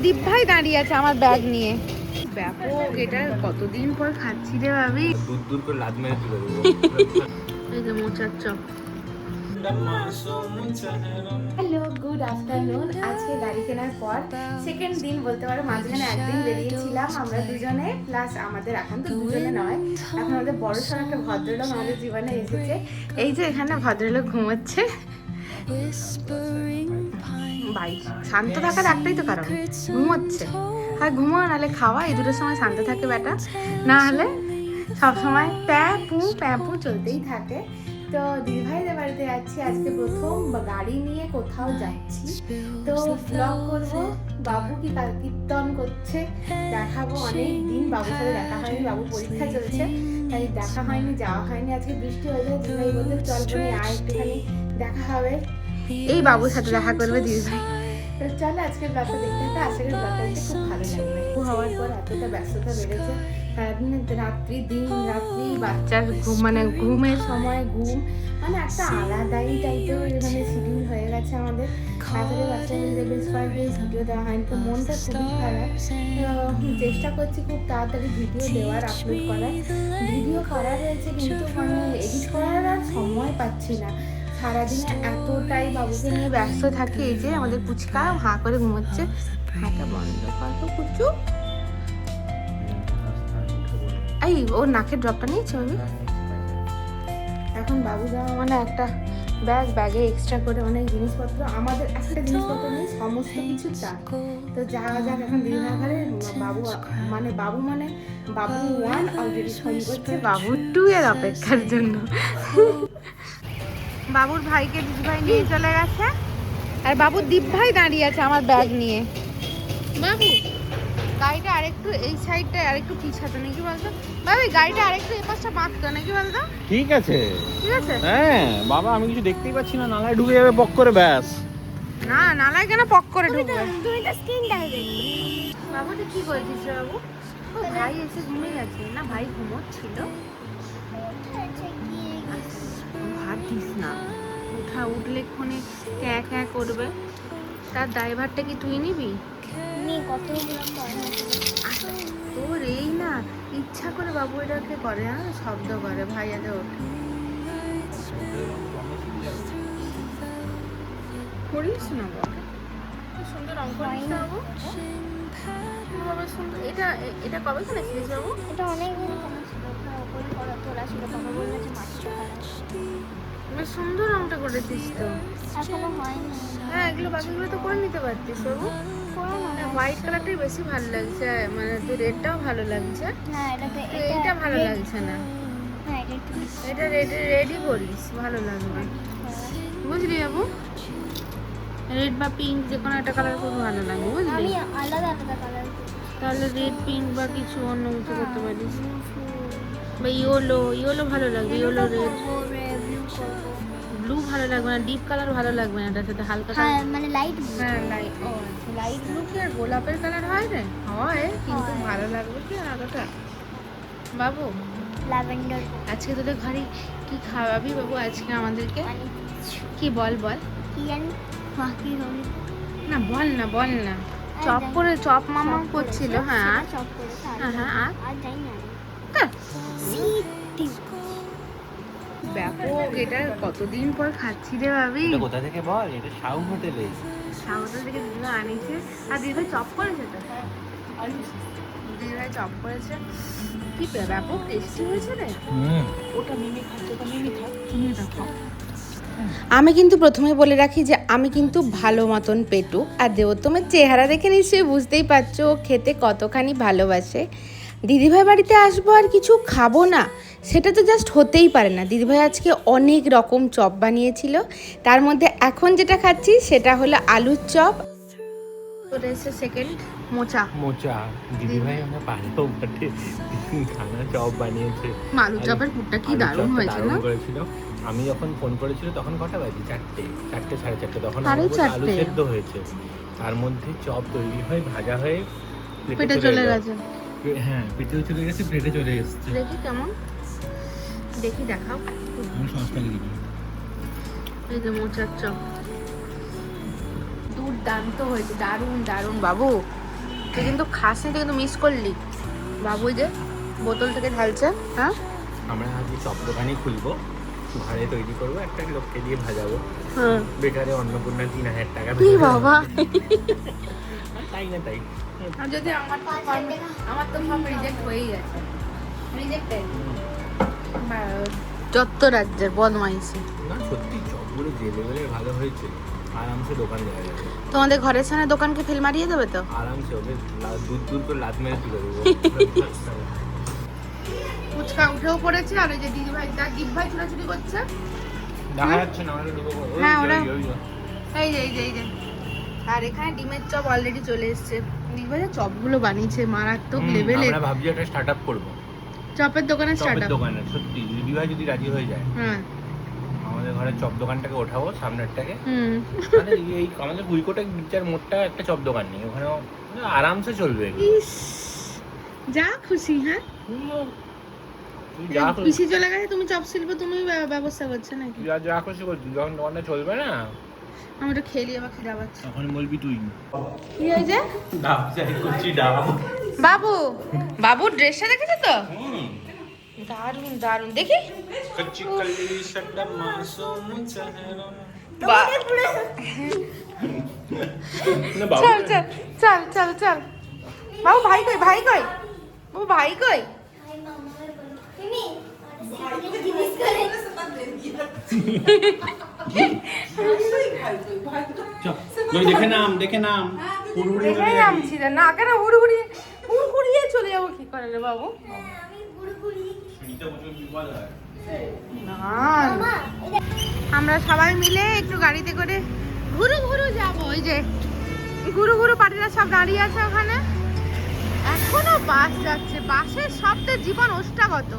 দীপ ভাই দাঁড়িয়ে আছে আমার ব্যাগ নিয়ে। ব্যাপক, এটা কতদিন পর খাচ্ছি রে ভাবি। দূর দূর করে লাদ মেরে তুলে দেবো। এই যে মোচার চপ। Hello, good afternoon. আজকে গাড়ি কেনার পর সেকেন্ড দিন বলতে পারো, মাঝখানে একদিন বেরিয়েছিলাম আমরা দুজনে, প্লাস আমাদের এখন তো দুজনে নয়, এখন আমাদের বড় সড় একটা ভদ্রলোক আমাদের জীবনে এসেছে। এই যে এখানে ভদ্রলোক ঘুমোচ্ছে। ভাই শান্ত থাকার একটাই তো কারণ, ঘুমোচ্ছে। আর ঘুমো নাহলে খাওয়া, এই দুটোর সময় শান্ত থাকে বেটা, না হলে সবসময় প্যাপু চলতেই থাকে। তো দিদিভাইদের বাড়িতে যাচ্ছি আজকে, প্রথম গাড়ি নিয়ে কোথাও যাচ্ছি, তো ব্লগ করবো। বাবু কি কীর্তন করছে দেখাবো। অনেক দিন বাবুর সাথে দেখা হয়নি, বাবু পরীক্ষা চলছে তাই দেখা হয়নি, যাওয়া হয়নি। আজকে বৃষ্টি হয়ে যায়, দিদিভাই বলতে চল বোনে আয়, একটুখানি দেখা হবে। এই বাবুর সাথে দেখা করবে দিদিভাই। তো চলো আজকে ব্লগটা দেখতে হবে। আজকের ব্লগটা দেখতে খুব ভালো লাগবে। হওয়ার পর এতটা ব্যস্ততা বেড়েছে, রাত্রি বাচ্চার ঘুম, মানে ঘুমের সময় ঘুম, মানে একটা আলাদাই টাইপের মানে শিডিউল হয়ে গেছে আমাদের। আসলে বাচ্চাদের বেশ কয়েকদিন ভিডিও দেওয়া হয়নি, তো মনটা খুবই খারাপ। চেষ্টা করছি খুব তাড়াতাড়ি ভিডিও দেওয়ার, আপলোড করার। ভিডিও করা রয়েছে কিন্তু মানে এডিট করার আর সময় পাচ্ছি না। সারাদিনে এতটাই বাবুকে নিয়ে ব্যস্ত থাকি। এই যে আমাদের পুচকা হাঁ করে ঘুমোচ্ছে, হাঁটা বন্ধ করতো কুচু। এই ওর নাকের ড্রপটা নিয়েছে আমি। এখন বাবু যাওয়া মানে একটা ব্যাগে এক্সট্রা করে অনেক জিনিসপত্র, আমাদের একটা জিনিসপত্র নেই, সমস্ত কিছু চাই। তো যাওয়া যাক এখন দিদিভাই ঘরে। বাবু মানে বাবু 1 অলরেডি ফোন করছে বাবু 2 এর অপেক্ষার জন্য। বাবুর ভাইকে দিদিভাই নিয়ে চলে গেছে, আর বাবুর দীপ ভাই দাঁড়িয়ে আছে আমার ব্যাগ নিয়ে। বাবু গাড়িটা আরেকটু এই সাইডটা আরেকটু পিছাতো নাকি বলতো, বাবু গাড়িটা আরেকটু এই পাশটা বাঁকতো নাকি বলতো। ঠিক আছে ঠিক আছে। হ্যাঁ বাবা, আমি কিছু দেখতেই পাচ্ছি না, নালায় ঢুকে যাবে পক করে, ব্যাস। না নালায় কেন পক করে ঢুকবে, বাবু তুই কি করছিস রে বাবু? ও ভাই এসে ঘুমিয়ে গেছে না, ভাই ঘুমোচ্ছিল। ভাত দিস না, উঠলে এক্ষুনি ক্যাঁ করবে। তার ড্রাইভারটা কি তুই নিবি? তোর এই না ইচ্ছা করে বাবু এটাকে করে, হ্যাঁ শব্দ করে, ভাই আগে ওঠে করিস না বাবা। কি সুন্দর অঙ্ক করিস না বাবু, বাবা সুন্দর। এটা কবে কিনেছিস বাবু? এটা অনেকদিন তোলা ছিল, বাবা বললো যে মাছটা বেশ সুন্দর রংটা করেছিস তো। এখনো হয়নি। হ্যাঁ এগুলো বাকিগুলো তো করে নিতে পারতিস বাবু। হোয়াইট কালারটাই বেশি ভালো লাগছে, মানে তুই রেডটাও ভালো লাগছে। হ্যাঁ এইটা ভালো লাগছে না, এটা রেডই করিস, ভালো লাগবে বুঝলি বাবু। রেড বা পিঙ্ক যে কোনো একটা কালার খুব ভালো লাগবে বুঝলি। আমি আলাদা আলাদা কালার তাহলে রেড পিঙ্ক বা কিছু অন্য কিছু করতে পারিস, বা ইয়েলো ভালো লাগবে, ইয়েলো রেড। ব্লু ভালো লাগবে না, ডিপ কালার ভালো লাগবে না, এটার সাথে হালকা কালার মানে লাইট ব্লু। হ্যাঁ লাইট, ও আচ্ছা লাইট ব্লু কি আর গোলাপের কালার হয় রে? হয় কিন্তু ভালো লাগবে কি আলাদা বাবু। ল্যাভেন্ডার। আজকে তোদের ঘরে কি খাওয়াবি বাবু আজকে আমাদেরকে? কি বল কি জানি বাকি হবে না, বল না। চপ মামা করছিল। হ্যাঁ চপ করে হ্যাঁ আর যাই না। ব্যাপক, এটা কতদিন পর খাচ্ছি রে ভাবি। এটা কোথা থেকে বল? এটা সাউথ হোটেলে। সাউথ থেকে দিদিভাই আনিয়েছে, আর দিদিভাই চপ করেছে তো। দিদিভাই চপ করেছে, কি ব্যাপক টেস্টি হয়েছে রে। ওটা মিমি খাচ্ছে, ওটা মিমি খাও, তুমি দেখো। আমি কিন্তু প্রথমে বলে রাখি যে আমি কিন্তু ভালো মতন পেটু, আর দেবোত্তমের চেহারা দেখে নিশ্চয়ই বুঝতেই পারছো ও খেতে কতখানি ভালোবাসে। দিদিভাই বাড়িতে আসবো আর কিছু খাবো না, সেটা তো জাস্ট হতেই পারে না। দিদিভাই আজকে অনেক রকম চপ বানিয়েছিল, তার মধ্যে এখন যেটা খাচ্ছি সেটা হলো আলুর চপ। তোর এসে সেকেন্ড মোচা দিদিভাই আমরা পাড়াও মাঠে খানা চপ বানিয়েছে। আলু চপের পুরটা কি দারুণ হয়েছে না? করেছিল। আমি যখন ফোন করেছিল তখন কটা বাজে? 4টে 4:30, তখন আলু 4:30 সেদ্ধ হয়েছে, তার মধ্যে চপ তৈরি হয়ে ভাজা হয়ে পেটে চলে গেছে। হ্যাঁ পেটেও চলে গেছে, প্লেটে চলে এসেছে। দেখি কেমন, দেখি দেখাও। আমি সসটা লিখি। এই যে মোচার চপ দুর্দান্ত হয়েছে, দারুণ বাবু। তুই কিন্তু খাসনি, তুই কিন্তু মিস করলি। বাবু যে বোতল থেকে ঢালছে। হ্যাঁ আমরা আজকে চপ দোকানই খুলবো, ঘরে তৈরি করবো, একটা লোককে দিয়ে ভাজাবো। হ্যাঁ বেকারে অন্নপূর্ণা 3000 টাকা। কি বাবা, তাই না তাই। আর যদি আমার তো সব রিজেক্ট হয়েই গেছে, রিজেক্টেড। যত রাজ্যের বদমাইশি। না সত্যি চপগুলো যে লেভেলের ভালো হয়েছে, আরামসে দোকান দেওয়া যাবে। তোমাদের ঘরের সামনে দোকানকে ফেল মারিয়ে দেবে তো? আরামসে ওদের দূর দূর করে লাত মেরে তুলে দেবো। ফুচকা উঠেও পড়েছে, আর ওই যে দিদি ভাই তার দিদি ভাই ছোটাছুটি করছে। দেখা যাচ্ছে না আমাদের ঢুকে পড়ো। হ্যাঁ, ওরা- এই যে আর এখানে ডিমের চপ অলরেডি চলে এসেছে। দিদি ভাই চপগুলো বানিয়েছে মারাত্মক লেভেলের। আমরা ভাবছি একটা স্টার্টআপ করব, চপের দোকানে স্টার্ট চপের আপ। দোকানে। সত্যি দিদি ভাই যদি রাজি হয়ে যায়, হ্যাঁ আমাদের ঘরের চপ দোকানটাকে ওঠাবো সামনেরটাকে। হুম মানে এই আমাদের গুইকোটে বিচার মোড়টা একটা চপ দোকান নেই, ওখানেও আরামসে চলবে এগুলো। ইস, যা খুশি। হ্যাঁ তুই যা খুশি- পিসি চলে গেছে, তুমি চপ শিল্প তুমি ব্যবস্থা করছো নাকি? তুই যা খুশি করছিস, যখন দোকানটা চলবে না আমি একটু খেলি, আবার খিদা পাচ্ছে। তখন বলবি তুই কি হয়েছে? ডাব চাই করছি ডাব। বাবু, বাবুর ড্রেসটা দেখেছো তো? দারুন দারুন, দেখি। कच्ची कली शड्डा मासूम चेहरा। বা- ना बाबू চল চল চল চল চল। বাবু ভাই কই, ভাই কই, বাবু ভাই কই? चल देखे नाम पुरुड़ी এখানে নামছি না, না কেন হুড়হুড়িয়ে চলে যাবো কি করে রে বাবু? না আমরা সবাই মিলে একটু গাড়িতে করে ঘুরু ঘুরু যাবো। ওই যে ঘুরু ঘুরু পার্টিরা সব দাঁড়িয়ে আছে ওখানে, এখনো বাস যাচ্ছে। বাসের শব্দে জীবন ওষ্ঠাগত।